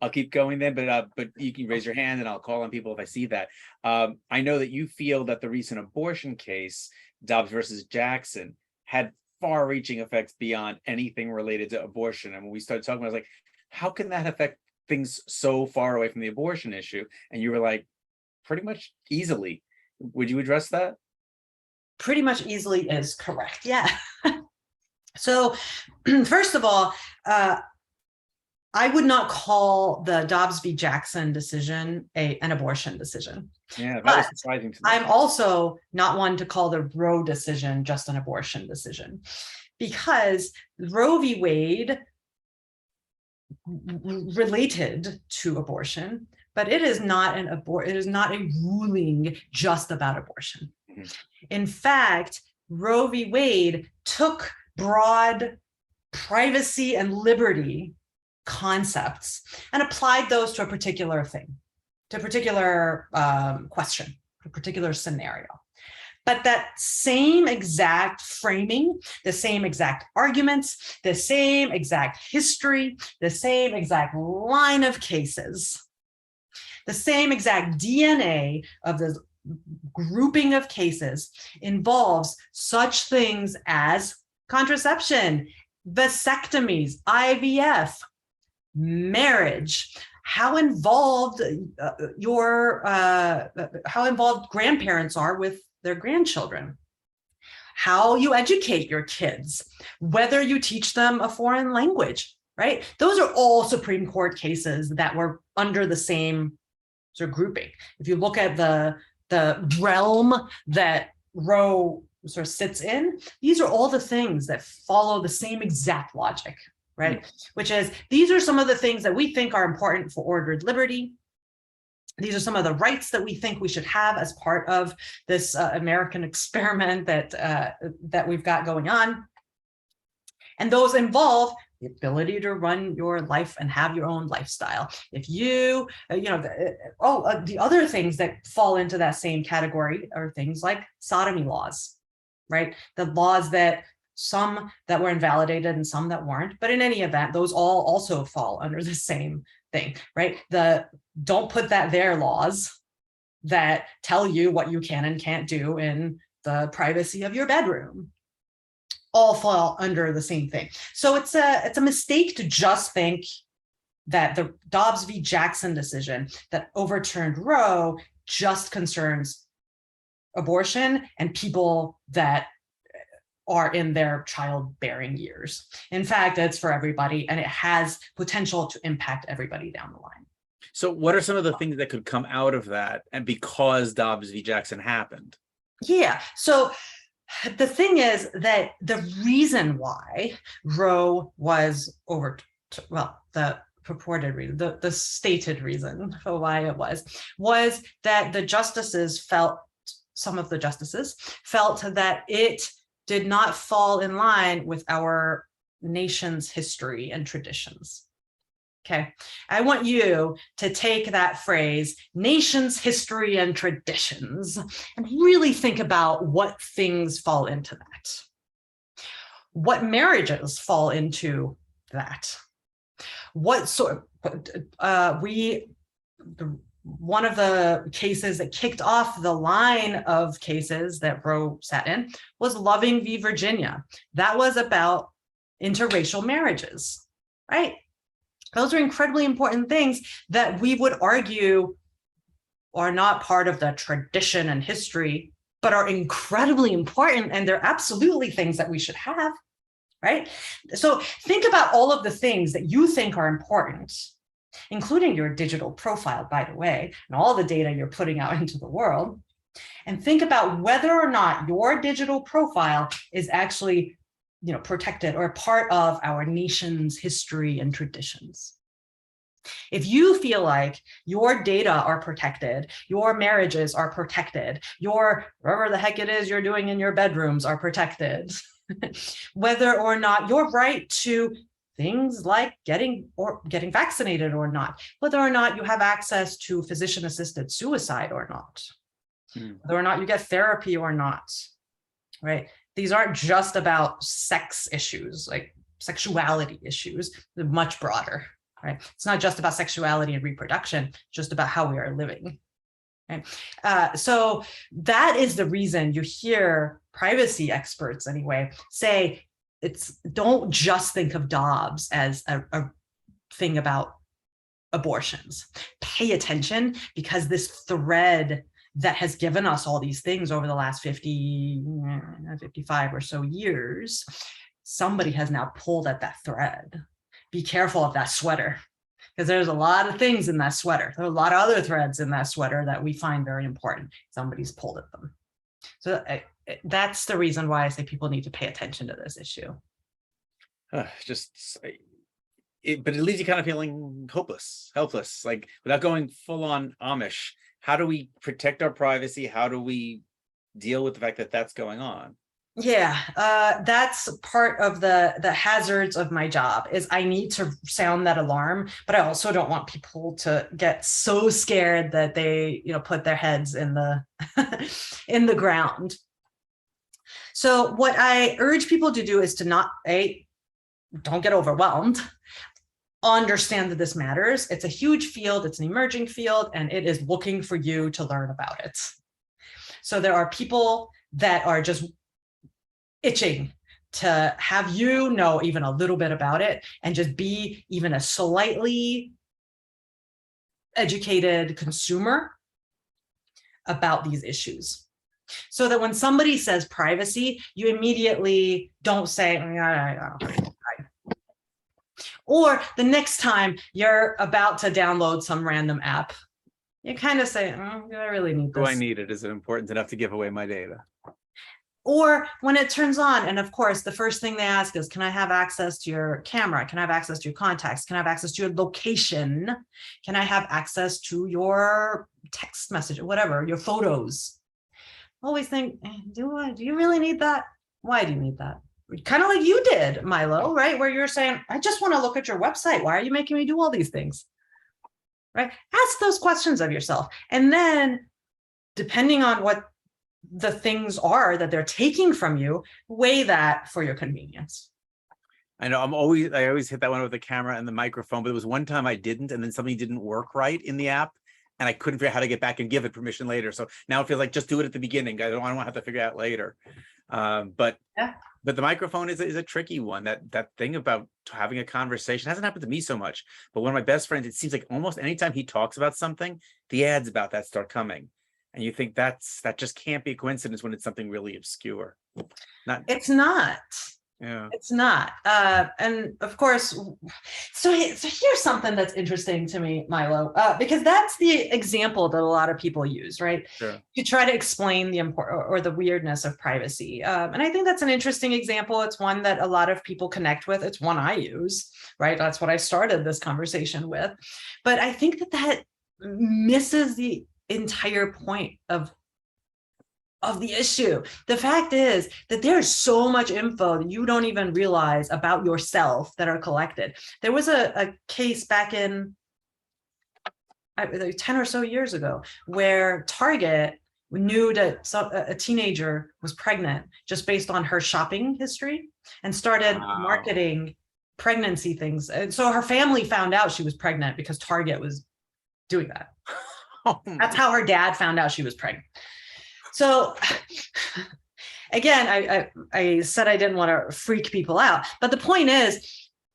I'll keep going then, but you can raise your hand and I'll call on people if I see that. I know that you feel that the recent abortion case, Dobbs versus Jackson, had far-reaching effects beyond anything related to abortion. And when we started talking, I was like, how can that affect things so far away from the abortion issue? And you were like, pretty much easily. Would you address that? Pretty much easily is correct. Yeah. So first of all, I would not call the Dobbs v. Jackson decision an abortion decision. Yeah, that was surprising to me. I'm also not one to call the Roe decision just an abortion decision, because Roe v. Wade related to abortion, but it is not it is not a ruling just about abortion. Mhm. In fact, Roe v. Wade took broad privacy and liberty concepts and applied those to a particular thing, to a particular question, a particular scenario. But that same exact framing, the same exact arguments, the same exact history, the same exact line of cases, the same exact DNA of the grouping of cases involves such things as contraception, vasectomies, IVF, marriage, how involved how involved grandparents are with their grandchildren, how you educate your kids, whether you teach them a foreign language, right? Those are all Supreme Court cases that were under the same sort of grouping. If you look at the realm that Roe sort of sits in, these are all the things that follow the same exact logic, right? Which is, these are some of the things that we think are important for ordered liberty. These are some of the rights that we think we should have as part of this American experiment that we've got going on. And those involve the ability to run your life and have your own lifestyle. If you, the other things that fall into that same category are things like sodomy laws, right? The laws that some that were invalidated and some that weren't, but in any event, those all also fall under the same thing, right? The don't put that there laws that tell you what you can and can't do in the privacy of your bedroom all fall under the same thing. So it's a mistake to just think that the Dobbs v. Jackson decision that overturned Roe just concerns abortion and people that are in their childbearing years. In fact, it's for everybody, and it has potential to impact everybody down the line. So what are some of the things that could come out of that, and because Dobbs v. Jackson happened? Yeah, so the thing is that the reason why Roe was the purported reason, the stated reason for why it was that the justices felt, some of the justices felt that it did not fall in line with our nation's history and traditions. Okay, I want you to take that phrase, nation's history and traditions, and really think about what things fall into that. What marriages fall into that? What sort one of the cases that kicked off the line of cases that Roe sat in was Loving v. Virginia. That was about interracial marriages, right? Those are incredibly important things that we would argue are not part of the tradition and history, but are incredibly important, and they're absolutely things that we should have, right? So think about all of the things that you think are important, including your digital profile, by the way, and all the data you're putting out into the world, and think about whether or not your digital profile is actually, protected or part of our nation's history and traditions. If you feel like your data are protected, your marriages are protected, your whatever the heck it is you're doing in your bedrooms are protected, whether or not your right to things like getting vaccinated or not, whether or not you have access to physician-assisted suicide or not, whether or not you get therapy or not, right? These aren't just about sex issues, like sexuality issues, they're much broader, right? It's not just about sexuality and reproduction, just about how we are living, right? So that is the reason you hear privacy experts anyway say, don't just think of Dobbs as a thing about abortions. Pay attention, because this thread that has given us all these things over the last 55 or so years, somebody has now pulled at that thread. Be careful of that sweater, because there's a lot of things in that sweater. There are a lot of other threads in that sweater that we find very important. Somebody's pulled at them. So that's the reason why I say people need to pay attention to this issue. but it leaves you kind of feeling hopeless, helpless, like without going full on Amish. How do we protect our privacy? How do we deal with the fact that that's going on? Yeah, that's part of the hazards of my job is I need to sound that alarm, but I also don't want people to get so scared that they, put their heads in the in the ground. So what I urge people to do is to don't get overwhelmed. Understand that this matters. It's a huge field, it's an emerging field, and it is looking for you to learn about it. So there are people that are just itching to have you know even a little bit about it and just be even a slightly educated consumer about these issues. So that when somebody says privacy, you immediately don't say, or the next time you're about to download some random app, you kind of say, do I really need this? Do I need it? Is it important enough to give away my data? Or when it turns on, and of course, the first thing they ask is, can I have access to your camera? Can I have access to your contacts? Can I have access to your location? Can I have access to your text message or whatever, your photos? Always think, do you really need that? Why do you need that? Kind of like you did, Milo, right? Where you're saying, I just want to look at your website. Why are you making me do all these things? Right? Ask those questions of yourself. And then depending on what the things are that they're taking from you, weigh that for your convenience. I know I always hit that one with the camera and the microphone, but there was one time I didn't, and then something didn't work right in the app, and I couldn't figure out how to get back and give it permission later. So now it feels like just do it at the beginning. I don't want to have to figure it out later. But the microphone is a tricky one. That thing about having a conversation hasn't happened to me so much, but one of my best friends, it seems like almost anytime he talks about something, the ads about that start coming. And you think that just can't be a coincidence when it's something really obscure. It's not. Yeah. It's not. And of course, so here's something that's interesting to me, Milo, because that's the example that a lot of people use, right? Sure. To try to explain the or the weirdness of privacy. And I think that's an interesting example. It's one that a lot of people connect with. It's one I use, right? That's what I started this conversation with. But I think that misses the entire point of the issue. The fact is that there's so much info that you don't even realize about yourself that are collected. There was a case back in 10 or so years ago where Target knew that a teenager was pregnant just based on her shopping history and started marketing pregnancy things. And so her family found out she was pregnant because Target was doing that. That's how her dad found out she was pregnant. So again, I said I didn't want to freak people out, but the point is,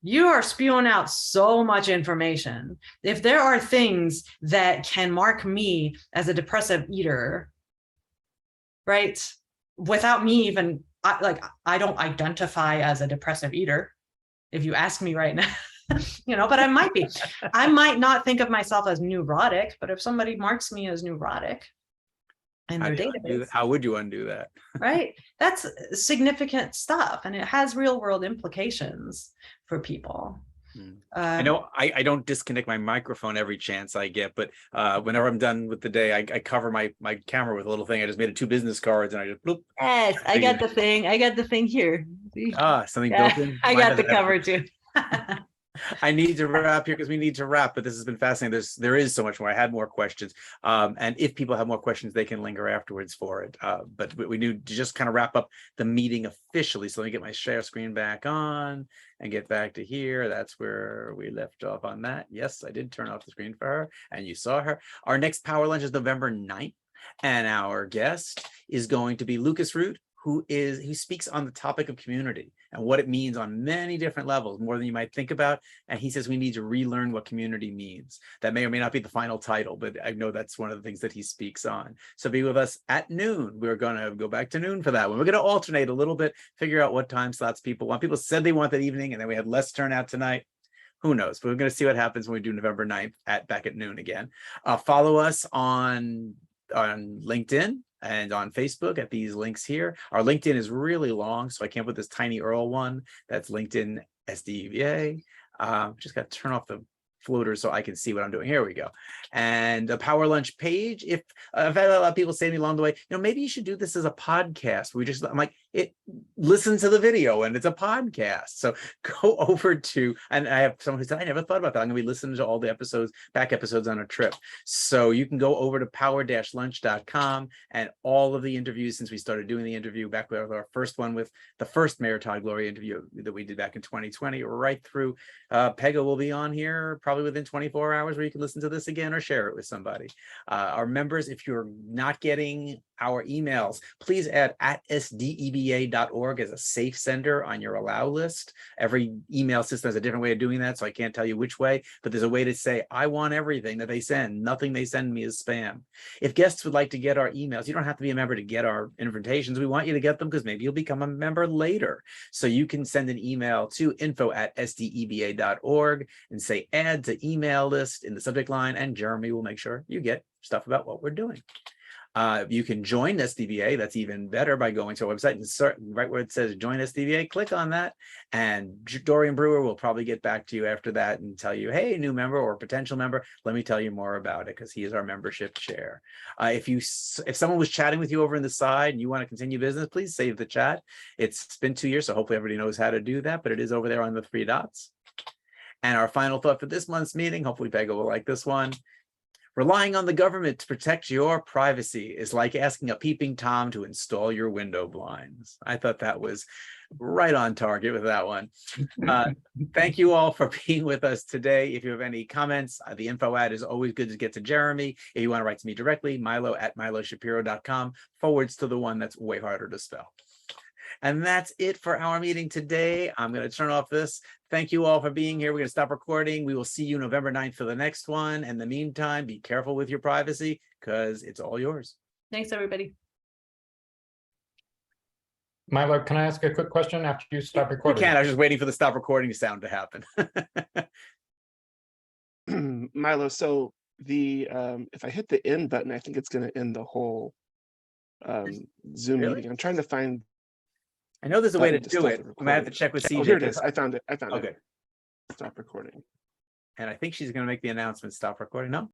you are spewing out so much information. If there are things that can mark me as a depressive eater, right, without me even, I don't identify as a depressive eater, if you ask me right now. But I might be. I might not think of myself as neurotic, but if somebody marks me as neurotic in their database, how would you undo that? Right? That's significant stuff, and it has real world implications for people. I know I don't disconnect my microphone every chance I get, but whenever I'm done with the day, I cover my camera with a little thing. I just made it 2 business cards and I just bloop. Yes, I got the thing. I got the thing here. Something built in. I got the cover too. I need to wrap here because we need to wrap, but this has been fascinating. There is so much more. I had more questions. And if people have more questions, they can linger afterwards for it. But we need to just kind of wrap up the meeting officially. So let me get my share screen back on and get back to here. That's where we left off on that. Yes, I did turn off the screen for her and you saw her. Our next power lunch is November 9th. And our guest is going to be Lucas Root, who speaks on the topic of community and what it means on many different levels, more than you might think about. And he says we need to relearn what community means. That may or may not be the final title, but I know that's one of the things that he speaks on. So be with us at noon. We're going to go back to noon for that one. We're going to alternate a little bit, figure out what time slots people want. People said they want that evening, and then we had less turnout tonight. Who knows? But we're going to see what happens when we do November 9th back at noon again. Follow us on LinkedIn and on Facebook at these links here. Our LinkedIn is really long, so I can't put this tiny URL one. That's LinkedIn SDEBA. Just got to turn off the floater so I can see what I'm doing. Here we go. And a power lunch page. If I've had a lot of people say to me along the way, maybe you should do this as a podcast. I'm like, listen to the video and it's a podcast. So go over to, and I have someone who said, I never thought about that. I'm gonna be listening to all the back episodes on a trip. So you can go over to power-lunch.com, and all of the interviews since we started doing the interview back with our first one with the first Mayor Todd Gloria interview that we did back in 2020, right through. Pega will be on here probably within 24 hours where you can listen to this again or share it with somebody. Our members, if you're not getting our emails, please add @sdeba.org as a safe sender on your allow list. Every email system has a different way of doing that, so I can't tell you which way, but there's a way to say, I want everything that they send. Nothing they send me is spam. If guests would like to get our emails, you don't have to be a member to get our invitations. We want you to get them because maybe you'll become a member later. So you can send an email to info@sdeba.org and say add to email list in the subject line, and Jeremy will make sure you get stuff about what we're doing. You can join SDBA. That's even better by going to our website and right where it says join SDBA, click on that. And Dorian Brewer will probably get back to you after that and tell you, hey, new member or potential member, let me tell you more about it, because he is our membership chair. If someone was chatting with you over in the side and you want to continue business, please save the chat. It's been 2 years, so hopefully everybody knows how to do that, but it is over there on the 3 dots. And our final thought for this month's meeting, hopefully Pega will like this one. Relying on the government to protect your privacy is like asking a peeping Tom to install your window blinds. I thought that was right on target with that one. Thank you all for being with us today. If you have any comments, the info ad is always good to get to Jeremy. If you want to write to me directly, milo@miloshapiro.com, forwards to the one that's way harder to spell. And that's it for our meeting today. I'm going to turn off this. Thank you all for being here. We're going to stop recording. We will see you November 9th for the next one. In the meantime, be careful with your privacy because it's all yours. Thanks, everybody. Milo, can I ask a quick question after you stop You recording? can. I was just waiting for the stop recording sound to happen. Milo, so the if I hit the end button, I think it's going to end the whole Zoom Really? meeting. I'm trying to find. I know there's a way to button do stop it. the I might have to recording. check with CJ. Oh, here it is. I found it. Okay. Stop recording. And I think she's going to make the announcement, stop recording. No?